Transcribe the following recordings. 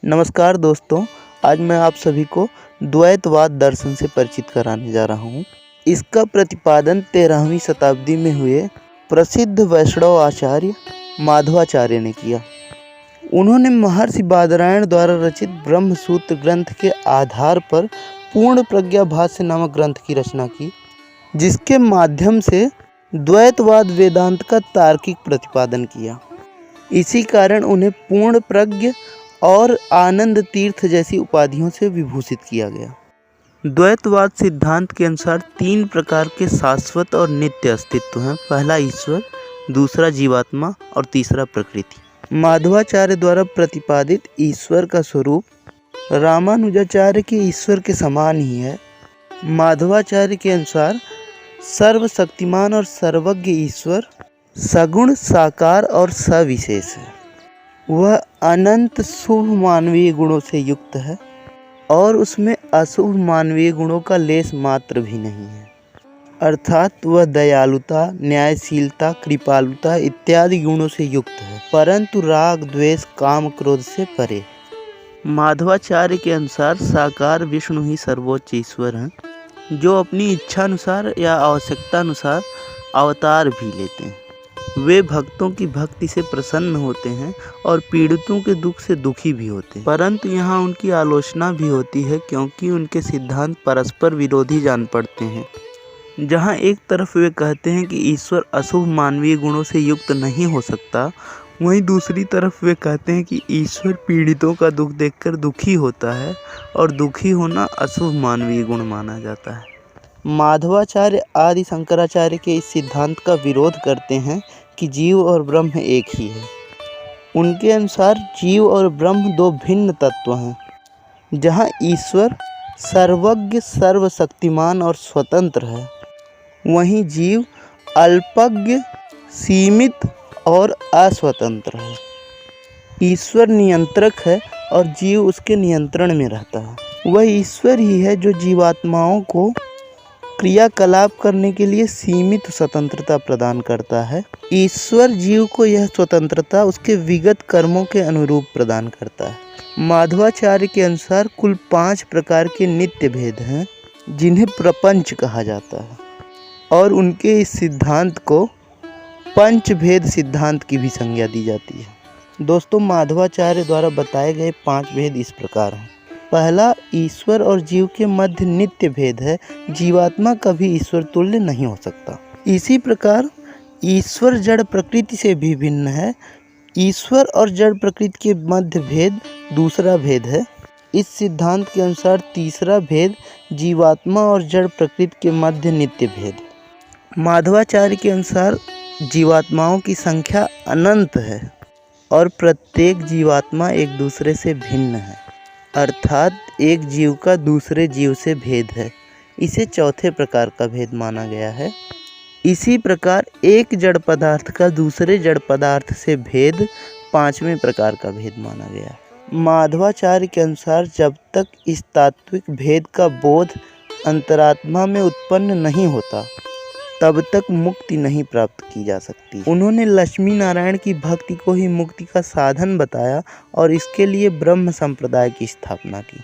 नमस्कार दोस्तों, आज मैं आप सभी को द्वैतवाद दर्शन से परिचित कराने जा रहा हूँ। इसका प्रतिपादन 13वीं शताब्दी में हुए प्रसिद्ध वैष्णव आचार्य माधवाचार्य ने किया। उन्होंने महर्षि बादरायण द्वारा रचित ब्रह्मसूत्र ग्रंथ के आधार पर पूर्ण प्रज्ञा भाष्य नामक ग्रंथ की रचना की, जिसके माध्यम से द्वैतवाद वेदांत का तार्किक प्रतिपादन किया। इसी कारण उन्हें पूर्ण प्रज्ञ और आनंद तीर्थ जैसी उपाधियों से विभूषित किया गया। द्वैतवाद सिद्धांत के अनुसार 3 प्रकार के शाश्वत और नित्य अस्तित्व हैं। पहला ईश्वर, दूसरा जीवात्मा और तीसरा प्रकृति। माधवाचार्य द्वारा प्रतिपादित ईश्वर का स्वरूप रामानुजाचार्य के ईश्वर के समान ही है। माधवाचार्य के अनुसार सर्वशक्तिमान और सर्वज्ञ ईश्वर सगुण, साकार और सविशेष है। वह अनंत शुभ मानवीय गुणों से युक्त है और उसमें अशुभ मानवीय गुणों का लेश मात्र भी नहीं है, अर्थात वह दयालुता, न्यायशीलता, कृपालुता इत्यादि गुणों से युक्त है, परंतु राग, द्वेष, काम, क्रोध से परे। माधवाचार्य के अनुसार साकार विष्णु ही सर्वोच्च ईश्वर हैं, जो अपनी इच्छा अनुसार या आवश्यकता अनुसार अवतार भी लेते हैं। वे भक्तों की भक्ति से प्रसन्न होते हैं और पीड़ितों के दुख से दुखी भी होते हैं, परंतु यहाँ उनकी आलोचना भी होती है, क्योंकि उनके सिद्धांत परस्पर विरोधी जान पड़ते हैं। जहाँ एक तरफ वे कहते हैं कि ईश्वर अशुभ मानवीय गुणों से युक्त नहीं हो सकता, वहीं दूसरी तरफ वे कहते हैं कि ईश्वर पीड़ितों का दुख देखकर दुखी होता है और दुखी होना अशुभ मानवीय गुण माना जाता है। माधवाचार्य आदि शंकराचार्य के इस सिद्धांत का विरोध करते हैं कि जीव और ब्रह्म एक ही है। उनके अनुसार जीव और ब्रह्म 2 भिन्न तत्व हैं। जहाँ ईश्वर सर्वज्ञ, सर्वशक्तिमान और स्वतंत्र है, वहीं जीव अल्पज्ञ, सीमित और अस्वतंत्र है। ईश्वर नियंत्रक है और जीव उसके नियंत्रण में रहता है। वह ईश्वर ही है जो जीवात्माओं को क्रियाकलाप करने के लिए सीमित स्वतंत्रता प्रदान करता है। ईश्वर जीव को यह स्वतंत्रता उसके विगत कर्मों के अनुरूप प्रदान करता है। माधवाचार्य के अनुसार कुल 5 प्रकार के नित्य भेद हैं, जिन्हें प्रपंच कहा जाता है, और उनके इस सिद्धांत को पंचभेद सिद्धांत की भी संज्ञा दी जाती है। दोस्तों, माधवाचार्य द्वारा बताए गए 5 भेद इस प्रकार हैं। पहला, ईश्वर और जीव के मध्य नित्य भेद है। जीवात्मा कभी ईश्वर तुल्य नहीं हो सकता। इसी प्रकार ईश्वर जड़ प्रकृति से भी भिन्न है। ईश्वर और जड़ प्रकृति के मध्य भेद दूसरा भेद है। इस सिद्धांत के अनुसार तीसरा भेद जीवात्मा और जड़ प्रकृति के मध्य नित्य भेद। माधवाचार्य के अनुसार जीवात्माओं की संख्या अनंत है और प्रत्येक जीवात्मा एक दूसरे से भिन्न है, अर्थात एक जीव का दूसरे जीव से भेद है। इसे चौथे प्रकार का भेद माना गया है। इसी प्रकार एक जड़ पदार्थ का दूसरे जड़ पदार्थ से भेद 5वें प्रकार का भेद माना गया है। माधवाचार्य के अनुसार जब तक इस तात्विक भेद का बोध अंतरात्मा में उत्पन्न नहीं होता, तब तक मुक्ति नहीं प्राप्त की जा सकती। उन्होंने लक्ष्मी नारायण की भक्ति को ही मुक्ति का साधन बताया और इसके लिए ब्रह्म संप्रदाय की स्थापना की।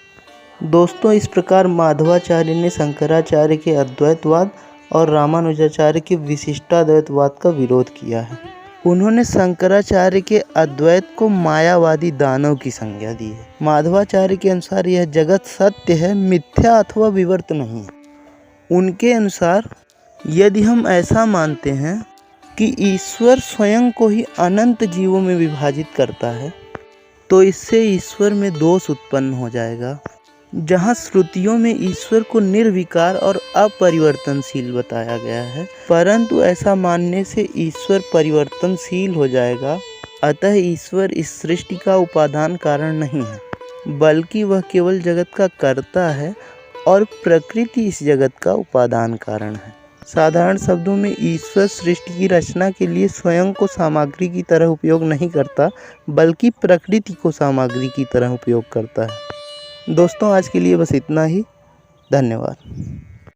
दोस्तों, इस प्रकार माधवाचार्य ने शंकराचार्य के अद्वैतवाद और रामानुजाचार्य के विशिष्टाद्वैतवाद का विरोध किया है। उन्होंने शंकराचार्य के अद्वैत को मायावादी दानव की संज्ञा दी है। माधवाचार्य के अनुसार यह जगत सत्य है, मिथ्या अथवा विवर्त नहीं। उनके अनुसार यदि हम ऐसा मानते हैं कि ईश्वर स्वयं को ही अनंत जीवों में विभाजित करता है, तो इससे ईश्वर में दोष उत्पन्न हो जाएगा। जहाँ श्रुतियों में ईश्वर को निर्विकार और अपरिवर्तनशील बताया गया है, परंतु ऐसा मानने से ईश्वर परिवर्तनशील हो जाएगा। अतः ईश्वर इस सृष्टि का उपादान कारण नहीं है, बल्कि वह केवल जगत का कर्ता है और प्रकृति इस जगत का उपादान कारण है। साधारण शब्दों में ईश्वर सृष्टि की रचना के लिए स्वयं को सामग्री की तरह उपयोग नहीं करता, बल्कि प्रकृति को सामग्री की तरह उपयोग करता है। दोस्तों, आज के लिए बस इतना ही। धन्यवाद।